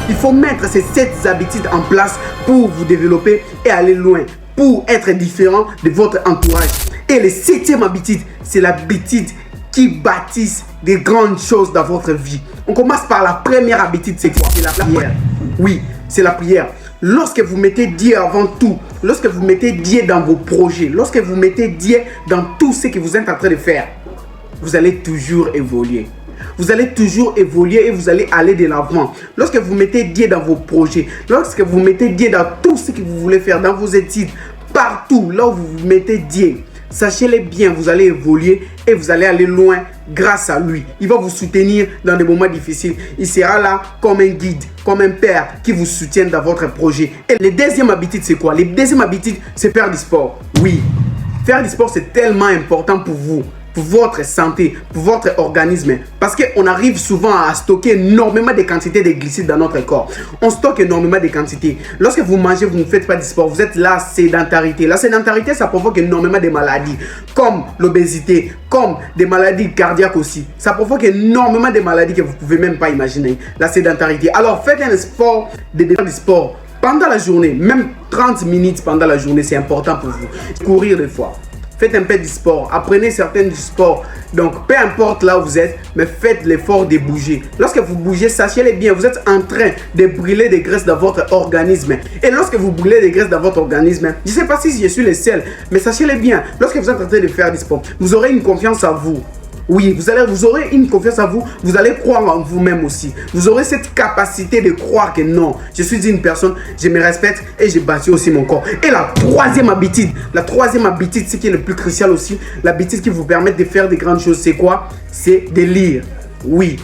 Il faut mettre ces 7 habitudes en place pour vous développer et aller loin, pour être différent de votre entourage. Et la 7e habitude, c'est l'habitude qui bâtissent des grandes choses dans votre vie. On commence par la première habitude, c'est quoi? C'est la prière. Oui, c'est la prière. Lorsque vous mettez Dieu avant tout, lorsque vous mettez Dieu dans vos projets, lorsque vous mettez Dieu dans tout ce que vous êtes en train de faire, vous allez toujours évoluer. Vous allez toujours évoluer et vous allez aller de l'avant. Lorsque vous mettez Dieu dans vos projets, lorsque vous mettez Dieu dans tout ce que vous voulez faire, dans vos études, partout, là où vous mettez Dieu, sachez-le bien, vous allez évoluer et vous allez aller loin grâce à lui. Il va vous soutenir dans des moments difficiles. Il sera là comme un guide, comme un père qui vous soutient dans votre projet. Et la deuxième habitude, c'est quoi? La deuxième habitude, c'est faire du sport. Oui, faire du sport, c'est tellement important pour vous, pour votre santé, pour votre organisme. Parce qu'on arrive souvent à stocker énormément de quantités de glucides dans notre corps. On stocke énormément de quantités. Lorsque vous mangez, vous ne faites pas du sport, vous êtes la sédentarité. La sédentarité, ça provoque énormément de maladies, comme l'obésité, comme des maladies cardiaques aussi. Ça provoque énormément de maladies que vous ne pouvez même pas imaginer. La sédentarité. Alors faites un sport, du sport pendant la journée, même 30 minutes pendant la journée, c'est important pour vous. Courir des fois. Faites un peu du sport, apprenez certains du sport. Donc, peu importe là où vous êtes, mais faites l'effort de bouger. Lorsque vous bougez, sachez-le bien, vous êtes en train de brûler des graisses dans votre organisme. Et lorsque vous brûlez des graisses dans votre organisme, je ne sais pas si je suis le seul, mais sachez-le bien, lorsque vous êtes en train de faire du sport, vous aurez une confiance en vous. Oui, vous aurez une confiance en vous, vous allez croire en vous-même aussi. Vous aurez cette capacité de croire que non, je suis une personne, je me respecte et je bâtis aussi mon corps. Et la troisième habitude, ce qui est le plus crucial aussi, l'habitude qui vous permet de faire des grandes choses, c'est quoi? C'est de lire. Oui,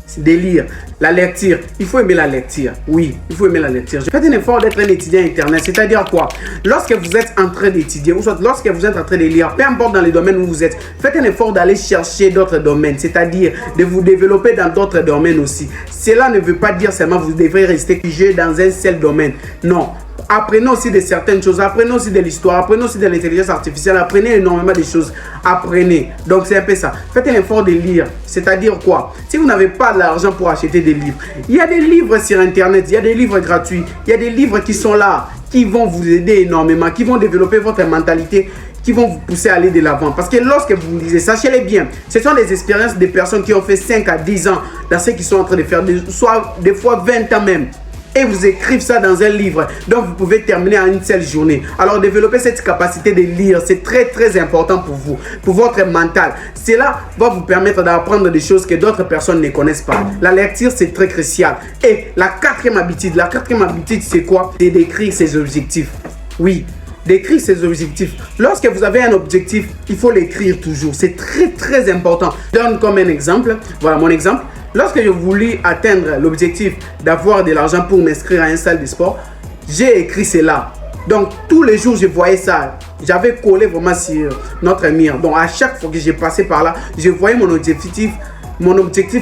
c'est de lire. La lecture, il faut aimer la lecture. Oui, il faut aimer la lecture. Faites un effort d'être un étudiant internet. C'est-à-dire quoi? Lorsque vous êtes en train d'étudier, ou soit lorsque vous êtes en train de lire, peu importe dans les domaines où vous êtes, faites un effort d'aller chercher d'autres domaines. C'est-à-dire de vous développer dans d'autres domaines aussi. Cela ne veut pas dire seulement que vous devrez rester figé dans un seul domaine. Non. Apprenez aussi de certaines choses, apprenez aussi de l'histoire, apprenez aussi de l'intelligence artificielle, apprenez énormément de choses, apprenez. Donc c'est un peu ça. Faites un effort de lire, c'est-à-dire quoi? Si vous n'avez pas l'argent pour acheter des livres, il y a des livres sur internet, il y a des livres gratuits, il y a des livres qui sont là, qui vont vous aider énormément, qui vont développer votre mentalité, qui vont vous pousser à aller de l'avant. Parce que lorsque vous lisez, sachez-le bien, ce sont des expériences de personnes qui ont fait 5 à 10 ans dans ce qu'ils sont en train de faire, soit des fois 20 ans même. Et vous écrivez ça dans un livre, donc vous pouvez terminer en une seule journée. Alors développer cette capacité de lire, c'est très très important pour vous, pour votre mental. Cela va vous permettre d'apprendre des choses que d'autres personnes ne connaissent pas. La lecture, c'est très crucial. Et la quatrième habitude, c'est quoi? C'est d'écrire ses objectifs. Oui, d'écrire ses objectifs. Lorsque vous avez un objectif, il faut l'écrire toujours. C'est très très important. Je donne comme un exemple. Voilà mon exemple. Lorsque je voulais atteindre l'objectif d'avoir de l'argent pour m'inscrire à une salle de sport, j'ai écrit cela. Donc tous les jours je voyais ça. J'avais collé vraiment sur notre mur. Donc à chaque fois que j'ai passé par là, je voyais mon objectif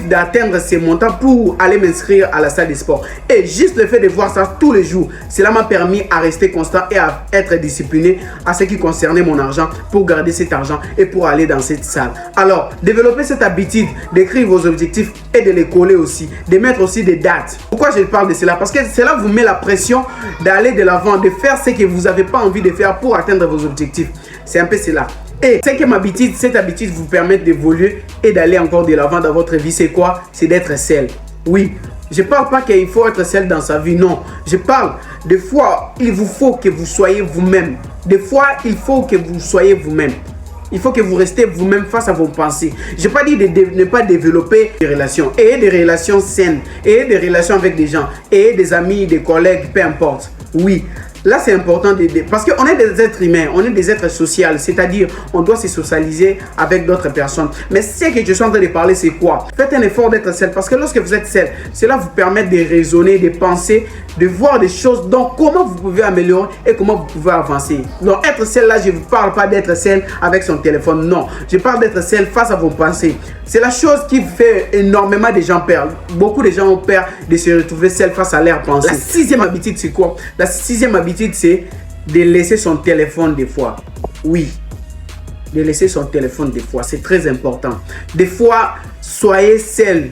d'atteindre ces montants pour aller m'inscrire à la salle de sport. Et juste le fait de voir ça tous les jours, cela m'a permis à rester constant et à être discipliné à ce qui concernait mon argent pour garder cet argent et pour aller dans cette salle. Alors, développez cette habitude d'écrire vos objectifs et de les coller aussi, de mettre aussi des dates. Pourquoi je parle de cela? Parce que cela vous met la pression d'aller de l'avant, de faire ce que vous n'avez pas envie de faire pour atteindre vos objectifs. C'est un peu cela. Et cinquième habitude, cette habitude vous permet d'évoluer et d'aller encore de l'avant dans votre vie. C'est quoi? C'est d'être seul. Oui, je ne parle pas qu'il faut être seul dans sa vie, non. Je parle, des fois, il vous faut que vous soyez vous-même. Des fois, il faut que vous soyez vous-même. Il faut que vous restez vous-même face à vos pensées. Je n'ai pas dit de ne pas développer des relations. Et des relations saines. Et des relations avec des gens. Et des amis, des collègues, peu importe. Oui. Là, c'est important parce qu'on est des êtres humains, on est des êtres sociaux, c'est-à-dire on doit se socialiser avec d'autres personnes. Mais ce que je suis en train de parler, c'est quoi? Faites un effort d'être seul parce que lorsque vous êtes seul, cela vous permet de raisonner, de penser, de voir des choses, donc comment vous pouvez améliorer et comment vous pouvez avancer. Donc être seul là, je ne vous parle pas d'être seul avec son téléphone, non. Je parle d'être seul face à vos pensées. C'est la chose qui fait énormément de gens perdre. Beaucoup de gens ont peur de se retrouver seuls face à leurs pensées. La sixième habitude, c'est quoi? La sixième habitude, c'est de laisser son téléphone des fois. Oui, de laisser son téléphone des fois. C'est très important. Des fois, soyez seul.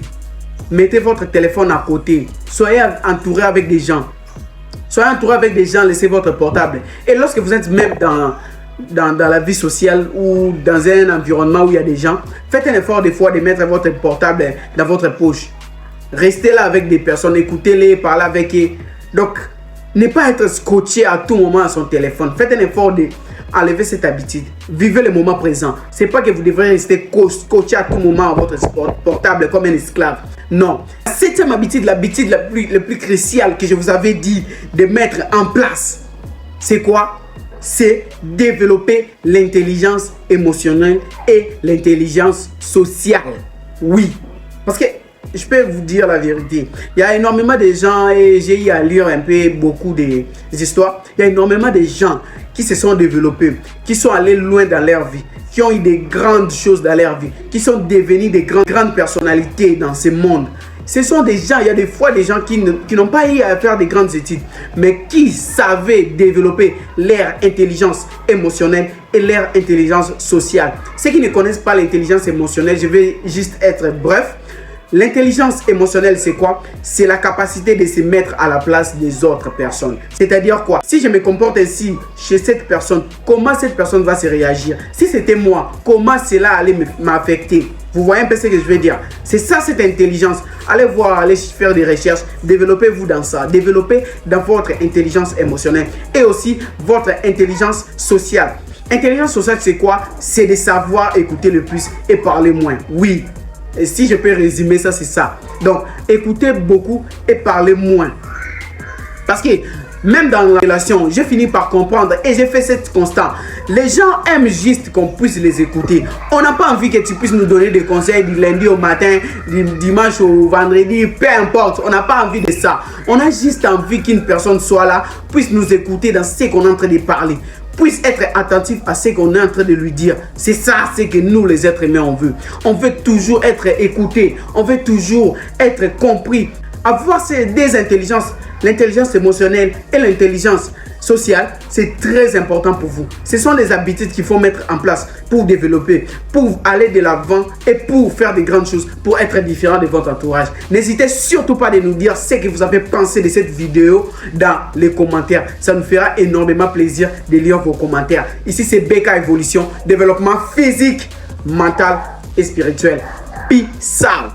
Mettez votre téléphone à côté. Soyez entouré avec des gens. Soyez entouré avec des gens, laissez votre portable. Et lorsque vous êtes même dans la vie sociale ou dans un environnement où il y a des gens, faites un effort des fois de mettre votre portable dans votre poche. Restez là avec des personnes, écoutez-les, parlez avec eux. Donc, ne pas être scotché à tout moment à son téléphone. Faites un effort d'enlever cette habitude. Vivez le moment présent. Ce n'est pas que vous devrez rester scotché à tout moment à votre portable comme un esclave. Non. La septième habitude, l'habitude la plus cruciale que je vous avais dit de mettre en place, c'est quoi? C'est développer l'intelligence émotionnelle et l'intelligence sociale. Oui. Parce que je peux vous dire la vérité. Il y a énormément de gens, et j'ai eu à lire un peu beaucoup des histoires. Il y a énormément de gens qui se sont développés, qui sont allés loin dans leur vie, qui ont eu des grandes choses dans leur vie, qui sont devenus des grandes personnalités dans ce monde. Ce sont des gens, il y a des fois des gens qui n'ont pas eu à faire des grandes études, mais qui savaient développer leur intelligence émotionnelle et leur intelligence sociale. Ceux qui ne connaissent pas l'intelligence émotionnelle, je vais juste être bref. L'intelligence émotionnelle, c'est quoi? C'est la capacité de se mettre à la place des autres personnes. C'est-à-dire quoi? Si je me comporte ainsi chez cette personne, comment cette personne va se réagir? Si c'était moi, comment cela allait m'affecter? Vous voyez un peu ce que je veux dire? C'est ça, cette intelligence. Allez voir, allez faire des recherches. Développez-vous dans ça. Développez dans votre intelligence émotionnelle et aussi votre intelligence sociale. Intelligence sociale, c'est quoi? C'est de savoir écouter le plus et parler moins. Oui. Et si je peux résumer ça, c'est ça. Donc, écoutez beaucoup et parlez moins. Parce que même dans la relation, j'ai fini par comprendre et j'ai fait cette constat. Les gens aiment juste qu'on puisse les écouter. On n'a pas envie que tu puisses nous donner des conseils du lundi au matin, du dimanche au vendredi, peu importe. On n'a pas envie de ça. On a juste envie qu'une personne soit là, puisse nous écouter dans ce qu'on est en train de parler, puisse être attentif à ce qu'on est en train de lui dire. C'est ça, c'est que nous les êtres humains on veut. On veut toujours être écouté, on veut toujours être compris. Avoir ces deux intelligences, l'intelligence émotionnelle et l'intelligence sociale, c'est très important pour vous. Ce sont les habitudes qu'il faut mettre en place pour développer, pour aller de l'avant et pour faire de grandes choses, pour être différent de votre entourage. N'hésitez surtout pas de nous dire ce que vous avez pensé de cette vidéo dans les commentaires. Ça nous fera énormément plaisir de lire vos commentaires. Ici, c'est BK Evolution, développement physique, mental et spirituel. Peace out.